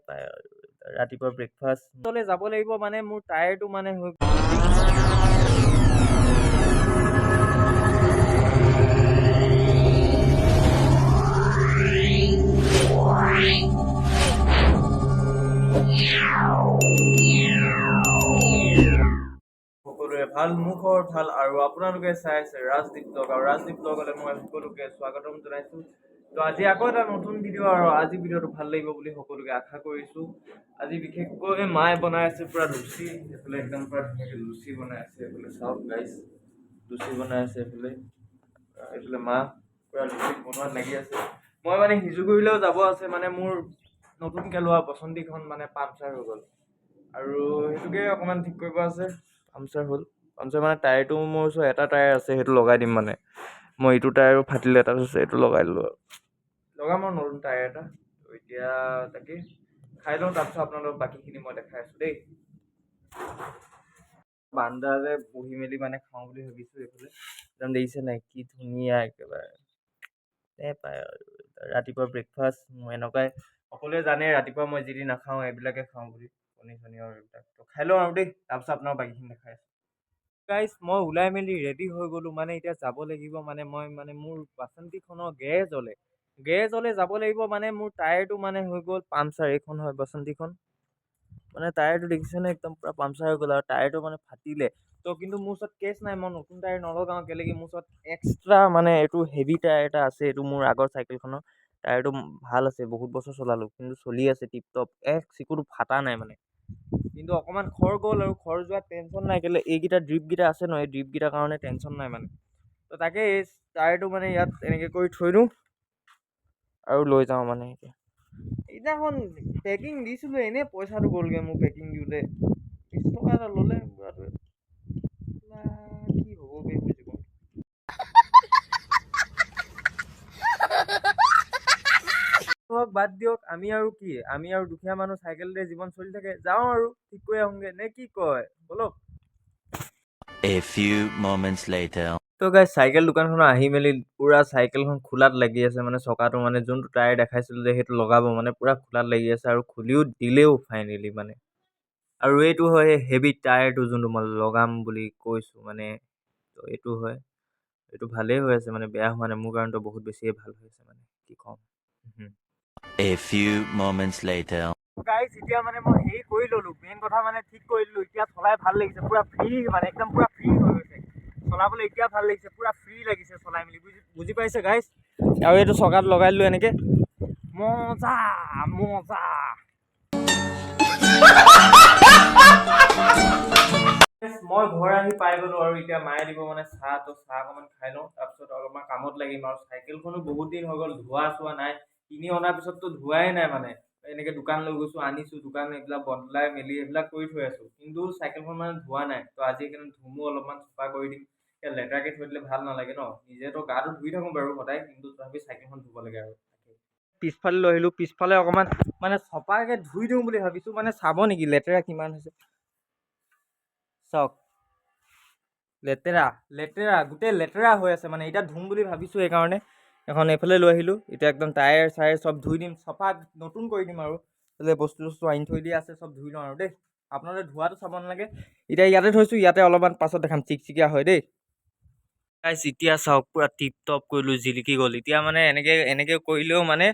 পায় ৰাতিপুৱা ব্ৰেকফাষ্টলৈ যাব লাগিব মানে মোৰ টায়াৰটো মানে হৈ সকলোৰে ভাল, মোৰ খবৰ ভাল আৰু আপোনালোকে চাই আছে ৰাজদীপ ব্লগ আৰু ৰাজদীপ ব্লগলৈ মই সকলোকে স্বাগতম জনাইছোঁ। তো আজি আকৌ এটা নতুন ভিডিঅ' আৰু আজি ভিডিঅ'টো ভাল লাগিব বুলি সকলোকে আশা কৰিছোঁ। আজি বিশেষকৈ মায়ে বনাই আছে পুৰা লুচি, এইফালে একদম পুৰা ধুনীয়াকৈ লুচি বনাই আছে, এইফালে চাওক গাইছ লুচি বনাই আছে, এইফালে মা পুৰা লুচি বনোৱাত লাগি আছে। মই মানে সিজুগুৰিলৈও যাব আছে, মানে মোৰ নতুনকৈ লোৱা বসন্তীখন মানে পামচাৰ হৈ গ'ল আৰু সেইটোকে অকণমান ঠিক কৰিব আছে। পামচাৰ মানে টায়াৰটো মোৰ ওচৰত এটা টায়াৰ আছে, সেইটো লগাই দিম মানে মই এইটো টায়াৰো ফাটিলে, তাৰপিছত এইটো লগাই দিলোঁ আৰু লগাম আৰু নতুন টায়াৰ এটা। এতিয়া তাকে খাই লওঁ, তাৰপিছত আপোনালোকক বাকীখিনি মই দেখাই আছোঁ দেই। বান্দাৰে বহি মেলি মানে খাওঁ বুলি ভাবিছোঁ। এইফালে একদম দেখিছে নাই কি ধুনীয়া একেবাৰে পায় ৰাতিপুৱা ব্ৰেকফাষ্ট মই এনেকুৱাই, সকলোৱে জানে ৰাতিপুৱা মই যি নাখাওঁ এইবিলাকে খাওঁ বুলি, কণী চনী আৰু এইবিলাক। তো খাই লওঁ আৰু দেই, তাৰপিছত আপোনাৰ বাকীখিনি দেখাই আছোঁ। গাইজ মই ওলাই মেলি ৰেডি হৈ গ'লোঁ, মানে এতিয়া যাব লাগিব মানে মই মানে মোৰ বাসন্তীখনৰ গেৰেজলৈ যাব লাগিব। মানে মোৰ টায়াৰটো মানে হৈ গ'ল পামচাৰ, এইখন হয় বাসন্তীখন, মানে টায়াৰটো দেখিছেনে একদম পুৰা পামচাৰ হৈ গ'ল আৰু টায়াৰটো মানে ফাটিলে। তো কিন্তু মোৰ ওচৰত কেছ নাই, মই নতুন টায়াৰ নলগাওঁ কেলেকি মোৰ ওচৰত এক্সট্ৰা মানে এইটো হেভি টায়াৰ এটা আছে। এইটো মোৰ আগৰ চাইকেলখনৰ টায়াৰটো ভাল আছে, বহুত বছৰ চলালোঁ কিন্তু চলি আছে টিপ টপ, চিকুটো ফাটা নাই মানে। কিন্তু অকণমান খৰ গ'ল আৰু খৰ যোৱাত টেনশ্যন নাই, কেলে এইকেইটা ড্ৰিপকেইটা আছে ন, এই ড্ৰিপকেইটাৰ কাৰণে টেনশ্যন নাই মানে। তো তাকে এই টায়াৰটো মানে ইয়াত এনেকৈ কৰি থৈ দিওঁ আৰু লৈ যাওঁ মানে। এতিয়া সেইদিনাখন পেকিং দিছিলোঁ, এনেই পইচাটো গ'লগৈ মোৰ পেকিং দিওঁতে, 20 টকা এটা ল'লে বুঢ়াটোৱে। কি হ'ব বে মোৰ জীৱন। বাদ দিয়ক, আমি আৰু কি, আমি আৰু দুখীয়া মানুহ, চাইকেলতে জীৱন চলি থাকে, যাওঁ আৰু ঠিক কৰি আহোঁগে নে কি কয়, বলক। A few moments later. তো গাইজ চাইকেল দোকানখনত আহি মেলি পুৰা চাইকেলখন খোলাত লাগি আছে, মানে চকাটো মানে যোনটো টায়াৰ দেখাইছিলোঁ যে সেইটো লগাব মানে পুৰা খোলাত লাগি আছে আৰু খুলিও দিলেও ফাইনেলি মানে। আৰু এইটো হয় হেভি টায়াৰটো যোনটো মই লগাম বুলি কৈছোঁ মানে, তো এইটো হয়, এইটো ভালেই হৈ আছে মানে, বেয়া হোৱা নাই, মোৰ কাৰণেতো বহুত বেছিয়ে ভাল হৈছে মানে, কি ক'ম। A few moments later. Guys এতিয়া মানে মই হেৰি কৰি ল'লোঁ, মেইন কথা মানে ঠিক কৰি দিলোঁ, এতিয়া চলাই ভাল লাগিছে, পুৰা ফ্ৰী মানে, একদম পুৰা ফ্ৰী হৈ গৈছে চলাবলৈ, এতিয়া ভাল লাগিছে, পুৰা ফ্ৰী লাগিছে চলাই মেলি, বুজি পাইছে গাইজ। আৰু এইটো চকাত লগাই দিলোঁ এনেকৈ, মজা মজা। মই ঘৰ আহি পাই গ'লোঁ আৰু এতিয়া মায়ে দিব মানে চাহ, তো চাহ অকণমান খাই লওঁ, তাৰপিছত অলপমান কামত লাগিম আৰু। চাইকেলখনো বহুত দিন হৈ গ'ল, ধোৱা চোৱা নাই, কিনি অনাৰ পিছততো ধোৱাই নাই মানে। এনেকৈ দোকান লৈ গৈছোঁ, আনিছোঁ, দোকান এইবিলাক বদলাই মেলি এইবিলাক কৰি থৈ আছোঁ, কিন্তু চাইকেলখন মানে ধোৱা নাই। তো আজি সেইকাৰণে ধুমো, অলপমান চাফা কৰি দিম। এতিয়া লেতেৰাকৈ থৈ দিলে ভাল নালাগে ন, নিজেতো গাটো ধুই থাকোঁ বাৰু সদায়, কিন্তু তথাপি চাইকেলখন ধুব লাগে আৰু। পিছফালে লৈ আহিলোঁ, পিছফালে অকণমান মানে চফাকৈ ধুই দিওঁ বুলি ভাবিছোঁ, মানে চাব নেকি লেতেৰা কিমান হৈছে, চাওক লেতেৰা গোটেই লেতেৰা হৈ আছে মানে। এতিয়া ধুম বুলি ভাবিছোঁ, সেইকাৰণে এখন এইফালে লৈ আহিলোঁ। এতিয়া একদম টায়াৰ চায়াৰ চব ধুই দিম, চফা নতুন কৰি দিম আৰু। বস্তু চস্তু আনি থৈ দিয়া আছে, চব ধুই লওঁ আৰু দেই। আপোনালোকে ধোৱাটো চাব নালাগে, এতিয়া ইয়াতে থৈছোঁ, ইয়াতে অলপমান পাছত দেখাম, চিকচিকীয়া হয় দেই। গাইজ এতিয়া চাওক পুৰা টিপ টপ কৰিলোঁ, জিলিকি গ'ল। এতিয়া মানে এনেকৈ কৰিলেও মানে,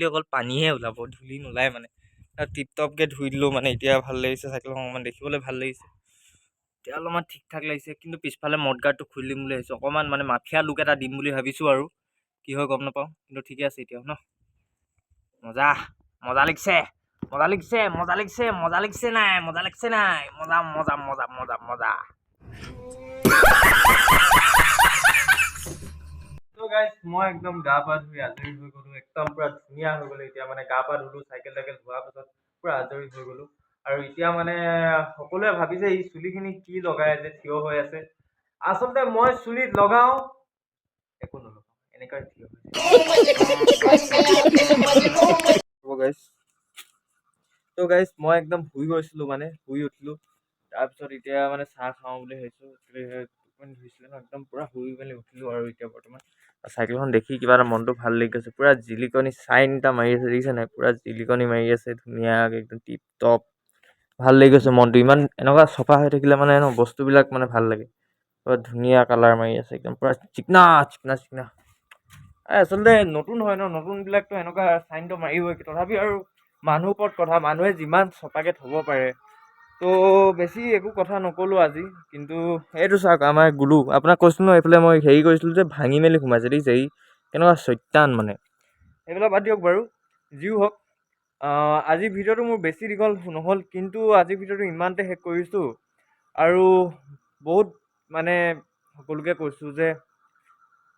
অকল পানীহে ওলাব, ধূলি নোলায় মানে। টিপ টপকৈ ধুই দিলোঁ মানে, এতিয়া ভাল লাগিছে, চাইকেলখন অকণমান দেখিবলৈ ভাল লাগিছে, এতিয়া অলপমান ঠিক ঠাক লাগিছে। কিন্তু পিছফালে মডগাৰ্ডটো খুলি দিম বুলি ভাবিছোঁ, অকণমান মানে মাফিয়া লুক এটা দিম বুলি ভাবিছোঁ আৰু, কি হয় গম নাপাওঁ, কিন্তু ঠিকে আছে এতিয়া ন। মজা মজা লাগিছে, মজা লাগিছে, মজা লাগিছে, মজা লাগিছে নাই, মজা লাগিছে নাই, মজা মজা মজা মজা মজা। তো গাইজ মই একদম গা পা ধুই আজৰি হৈ গ'লোঁ, একদম পুৰা ধুনীয়া হৈ গ'লোঁ। এতিয়া মানে গা পা ধুলোঁ, চাইকেল টাইকেল ধোৱাৰ পাছত পুৰা আজৰি হৈ গ'লোঁ। আৰু এতিয়া মানে সকলোৱে ভাবিছে এই চুলিখিনি কি লগাই আছে, থিয় হৈ আছে। আচলতে মই চুলিত লগাওঁ একো নলগাওঁ, এনেকৈ থিয় হৈ গাইজ। তো গাইজ মই একদম শুই গৈছিলোঁ, মানে শুই উঠিলোঁ, তাৰপিছত এতিয়া মানে চাহ খাওঁ বুলি ভাবিছোঁ। টোপনি ধৰিছিলে ন একদম পূৰা শুই মেলি উঠিলোঁ আৰু এতিয়া বৰ্তমান চাইকেলখন দেখি কিবা এটা মনটো ভাল লাগি গৈছে পূৰা জিলিকনি চাইন এটা মাৰি আছে দেখিছে নাই পূৰা জিলিকনি মাৰি আছে ধুনীয়াকৈ একদম টিপ টপ ভাল লাগি গৈছে মনটো ইমান এনেকুৱা চফা হৈ থাকিলে মানে ন বস্তুবিলাক মানে ভাল লাগে পূৰা ধুনীয়া কালাৰ মাৰি আছে একদম পূৰা চিকনা চিকনা চিকনা আচলতে নতুন হয় ন নতুনবিলাকতো এনেকুৱা চাইনটো মাৰিবই তথাপি আৰু মানুহৰ ওপৰত কথা মানুহে যিমান চফাকৈ থ'ব পাৰে তো বেছি একো কথা নক'লোঁ আজি কিন্তু এইটো চাওক আমাৰ গুলু আপোনাক কৈছিলোঁ ন এইফালে মই হেৰি কৰিছিলোঁ যে ভাঙি মেলি সোমাইছে দেখিছে এই কেনেকুৱা চৈতান মানে এইবিলাক বাদ দিয়ক বাৰু যিও হওক আজিৰ ভিডিঅ'টো মোৰ বেছি দীঘল নহ'ল কিন্তু আজিৰ ভিডিঅ'টো ইমানতে শেষ কৰিছোঁ আৰু বহুত মানে সকলোকে কৈছোঁ যে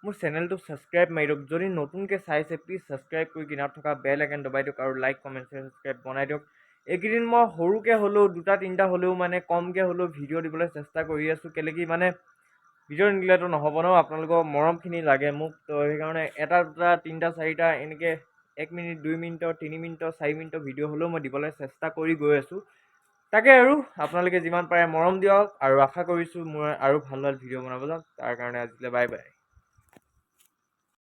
মোৰ চেনেলটো ছাবস্ক্ৰাইব মাৰি দিয়ক যদি নতুনকৈ চাইছে প্লিজ ছাবস্ক্ৰাইব কৰি কিনাৰত থকা বেল আইকন দবাই দিয়ক আৰু লাইক কমেণ্ট ছাবস্ক্ৰাইব বনাই দিয়ক এইকেইদিন মই সৰুকৈ হ'লেও 2-3টা হ'লেও মানে কমকৈ হ'লেও ভিডিঅ' দিবলৈ চেষ্টা কৰি আছোঁ কেলৈ কি মানে ভিডিঅ' নিদিলেতো নহ'ব ন আপোনালোকৰ মৰমখিনি লাগে মোক তো সেইকাৰণে 1-2-3-4টা এনেকৈ 1 মিনিট 2 মিনিটৰ 3 মিনিটৰ 4 মিনিটৰ ভিডিঅ' হ'লেও মই দিবলৈ চেষ্টা কৰি গৈ আছোঁ তাকে আৰু আপোনালোকে যিমান পাৰে মৰম দিয়ক আৰু আশা কৰিছোঁ মই আৰু ভাল ভাল ভিডিঅ' বনাব যাম তাৰ কাৰণে আজিলৈ বাই বাই